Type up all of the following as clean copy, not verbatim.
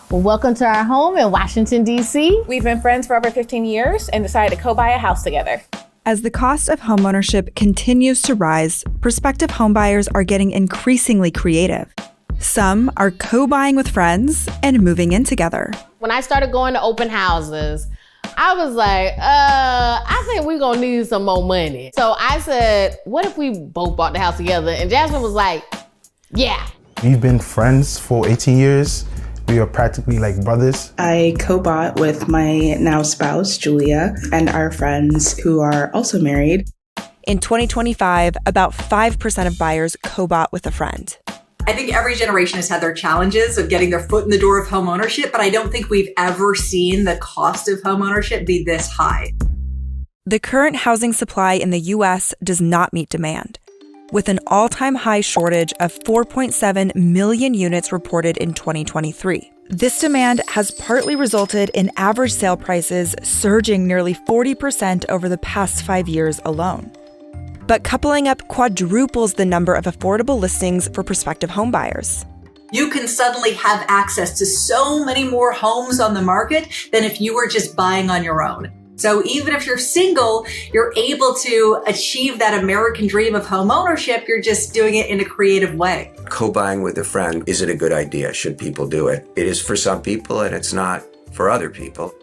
Well, welcome to our home in Washington, D.C. We've been friends for over 15 years and decided to co-buy a house together. As the cost of homeownership continues to rise, prospective homebuyers are getting increasingly creative. Some are co-buying with friends and moving in together. When I started going to open houses, I was like, I think we're gonna need some more money. So I said, what if we both bought the house together? And Jasmine was like, yeah. We've been friends for 18 years. We are practically like brothers. I co-bought with my now spouse, Julia, and our friends who are also married. In 2025, about 5% of buyers co-bought with a friend. I think every generation has had their challenges of getting their foot in the door of home ownership, but I don't think we've ever seen the cost of home ownership be this high. The current housing supply in the U.S. does not meet demand, with an all-time high shortage of 4.7 million units reported in 2023. This demand has partly resulted in average sale prices surging nearly 40% over the past 5 years alone. But coupling up quadruples the number of affordable listings for prospective homebuyers. You can suddenly have access to so many more homes on the market than if you were just buying on your own. So even if you're single, you're able to achieve that American dream of home ownership. You're just doing it in a creative way. Co-buying with a friend, is it a good idea? Should people do it? It is for some people and it's not for other people.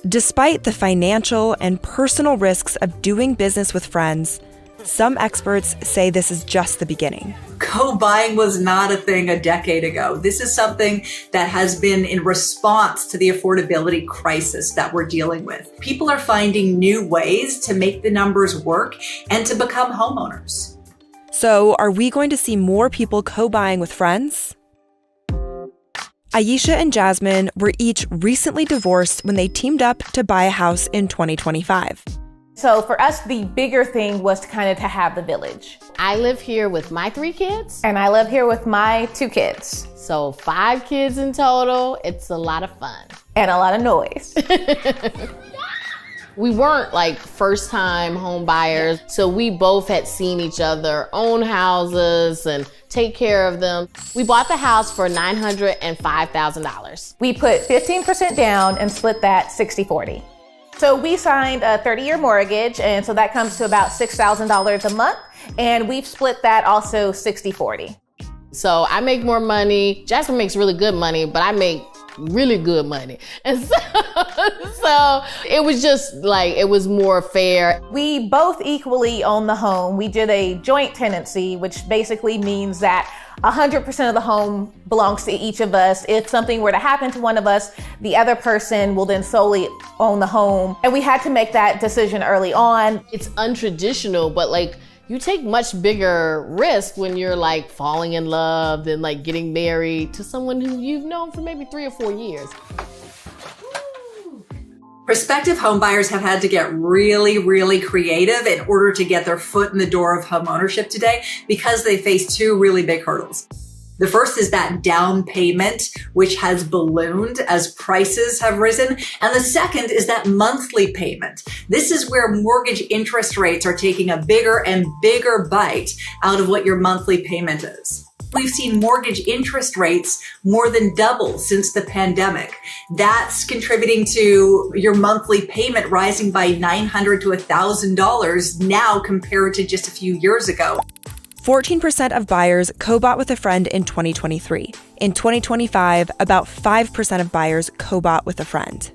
Despite the financial and personal risks of doing business with friends, some experts say this is just the beginning. Co-buying was not a thing a decade ago. This is something that has been in response to the affordability crisis that we're dealing with. People are finding new ways to make the numbers work and to become homeowners. So are we going to see more people co-buying with friends? Aisha and Jasmine were each recently divorced when they teamed up to buy a house in 2025. So for us, the bigger thing was to have the village. I live here with my 3 kids. And I live here with my 2 kids. So 5 kids in total. It's a lot of fun. And a lot of noise. We weren't like first time home buyers. So we both had seen each other own houses and take care of them. We bought the house for $905,000. We put 15% down and split that 60-40. So we signed a 30-year mortgage, and so that comes to about $6,000 a month, and we've split that also 60-40. So I make more money. Jasmine makes really good money, but I make really good money. And so it was just like, it was more fair. We both equally own the home. We did a joint tenancy, which basically means that 100% of the home belongs to each of us. If something were to happen to one of us, the other person will then solely own the home. And we had to make that decision early on. It's untraditional, but like you take much bigger risk when you're like falling in love than like getting married to someone who you've known for maybe 3 or 4 years. Prospective homebuyers have had to get really, really creative in order to get their foot in the door of home ownership today because they face 2 really big hurdles. The first is that down payment, which has ballooned as prices have risen. And the second is that monthly payment. This is where mortgage interest rates are taking a bigger and bigger bite out of what your monthly payment is. We've seen mortgage interest rates more than double since the pandemic. That's contributing to your monthly payment rising by $900 to $1,000 now compared to just a few years ago. 14% of buyers co-bought with a friend in 2023. In 2025, about 5% of buyers co-bought with a friend.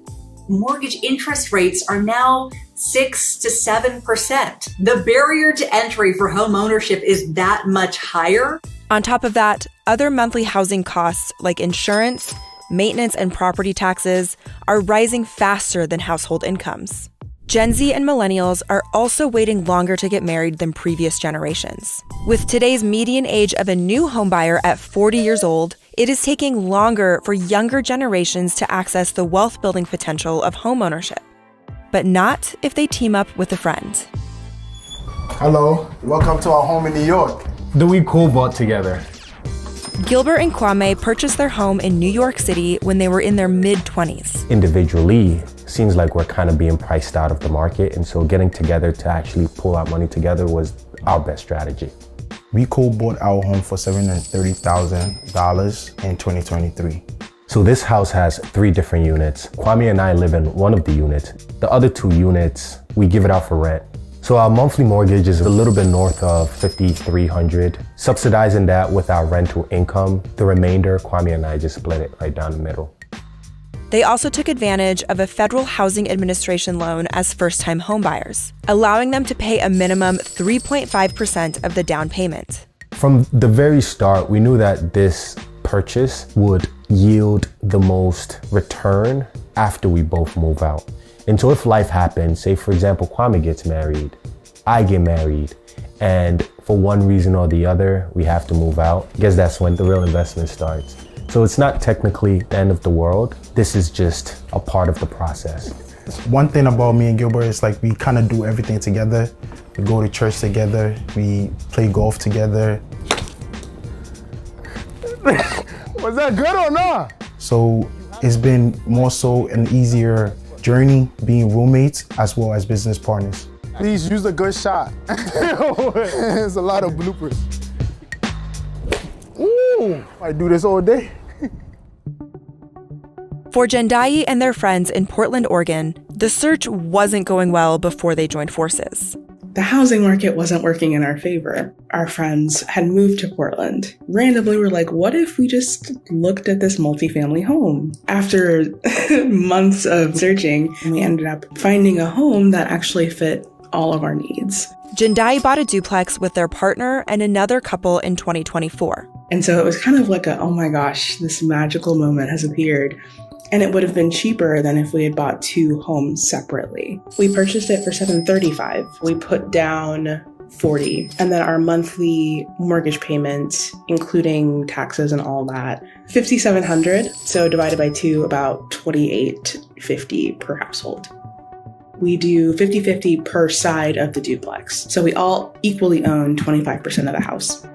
Mortgage interest rates are now 6 to 7%. The barrier to entry for home ownership is that much higher. On top of that, other monthly housing costs like insurance, maintenance, and property taxes are rising faster than household incomes. Gen Z and millennials are also waiting longer to get married than previous generations. With today's median age of a new homebuyer at 40 years old, it is taking longer for younger generations to access the wealth-building potential of homeownership. But not if they team up with a friend. Hello, welcome to our home in New York. Do we co-bought together? Gilbert and Kwame purchased their home in New York City when they were in their mid-20s. Individually, seems like we're kind of being priced out of the market, and so getting together to actually pull out money together was our best strategy. We co-bought our home for $730,000 in 2023. So this house has 3 different units. Kwame and I live in one of the units. The other 2 units, we give it out for rent. So our monthly mortgage is a little bit north of $5,300. Subsidizing that with our rental income, the remainder, Kwame and I just split it right down the middle. They also took advantage of a Federal Housing Administration loan as first-time homebuyers, allowing them to pay a minimum 3.5% of the down payment. From the very start, we knew that this purchase would yield the most return after we both move out. And so if life happens, say for example, Kwame gets married, I get married, and for one reason or the other, we have to move out, I guess that's when the real investment starts. So it's not technically the end of the world. This is just a part of the process. One thing about me and Gilbert is like we kind of do everything together. We go to church together, we play golf together. Was that good or not? So it's been more so an easier journey being roommates as well as business partners. Please use a good shot. There's a lot of bloopers. Ooh, I do this all day. For Jendai and their friends in Portland, Oregon, the search wasn't going well before they joined forces. The housing market wasn't working in our favor. Our friends had moved to Portland. Randomly, we're like, what if we just looked at this multifamily home? After months of searching, we ended up finding a home that actually fit all of our needs. Jendai bought a duplex with their partner and another couple in 2024. And so it was kind of like oh my gosh, this magical moment has appeared. And it would have been cheaper than if we had bought 2 homes separately. We purchased it for $735,000. We put down $40,000, and then our monthly mortgage payment, including taxes and all that, $5,700. So divided by 2, about $2,850 per household. We do 50-50 per side of the duplex. So we all equally own 25% of the house.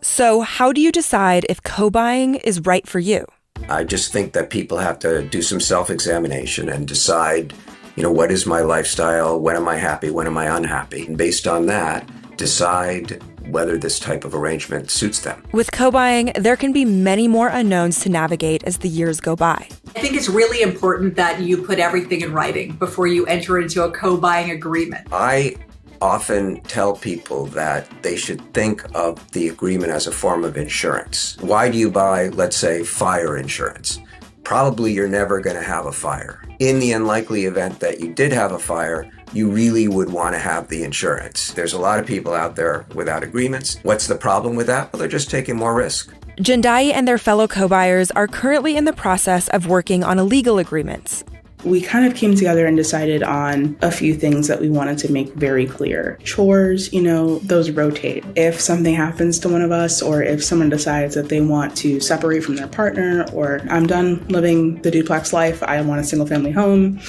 So how do you decide if co-buying is right for you? I just think that people have to do some self-examination and decide, what is my lifestyle? When am I happy? When am I unhappy? And based on that, decide whether this type of arrangement suits them. With co-buying, there can be many more unknowns to navigate as the years go by. I think it's really important that you put everything in writing before you enter into a co-buying agreement. I often tell people that they should think of the agreement as a form of insurance. Why do you buy, let's say, fire insurance? Probably you're never going to have a fire. In the unlikely event that you did have a fire, you really would want to have the insurance. There's a lot of people out there without agreements. What's the problem with that? Well, they're just taking more risk. Jendai and their fellow co-buyers are currently in the process of working on a legal agreement. We kind of came together and decided on a few things that we wanted to make very clear. Chores, those rotate. If something happens to one of us, or if someone decides that they want to separate from their partner, or I'm done living the duplex life, I want a single family home,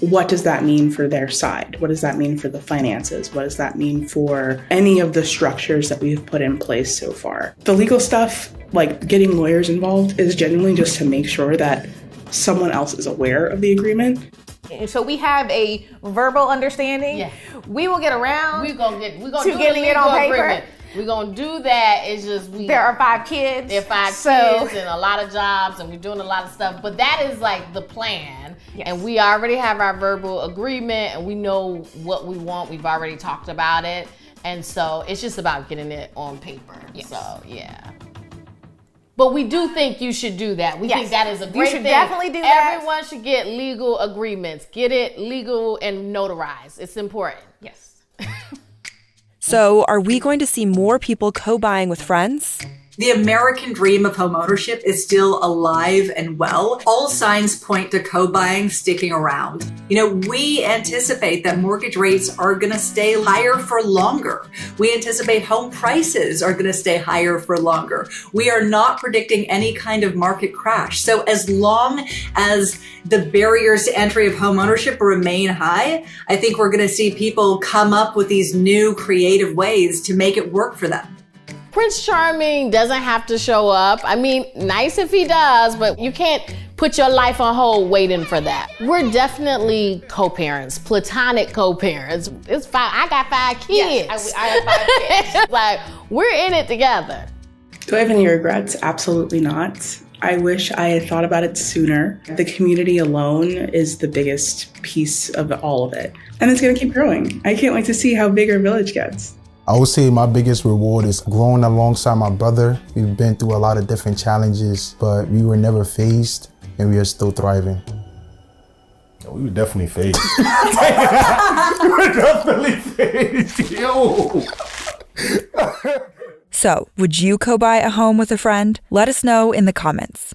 what does that mean for their side? What does that mean for the finances? What does that mean for any of the structures that we've put in place so far? The legal stuff, like getting lawyers involved, is genuinely just to make sure that someone else is aware of the agreement. So we have a verbal understanding. Yeah. We will get around We're gonna to getting it on paper. We're gonna do that. It's just There are 5 kids. There are 5 kids and a lot of jobs, and we're doing a lot of stuff. But that is like the plan. Yes. And we already have our verbal agreement, and we know what we want. We've already talked about it. And so it's just about getting it on paper. Yes. So, yeah. But we do think you should do that. We think that is a great thing. You should definitely do that. Everyone should get legal agreements. Get it legal and notarized. It's important. Yes. So are we going to see more people co-buying with friends? The American dream of homeownership is still alive and well. All signs point to co-buying sticking around. We anticipate that mortgage rates are going to stay higher for longer. We anticipate home prices are going to stay higher for longer. We are not predicting any kind of market crash. So as long as the barriers to entry of homeownership remain high, I think we're going to see people come up with these new creative ways to make it work for them. Prince Charming doesn't have to show up. I mean, nice if he does, but you can't put your life on hold waiting for that. We're definitely co-parents, platonic co-parents. It's 5. I got 5 kids. Yes, I have 5 kids. Like, we're in it together. Do I have any regrets? Absolutely not. I wish I had thought about it sooner. The community alone is the biggest piece of all of it. And it's going to keep growing. I can't wait to see how big our village gets. I would say my biggest reward is growing alongside my brother. We've been through a lot of different challenges, but we were never phased and we are still thriving. We were definitely phased. We were definitely phased. Yo. So, would you co-buy a home with a friend? Let us know in the comments.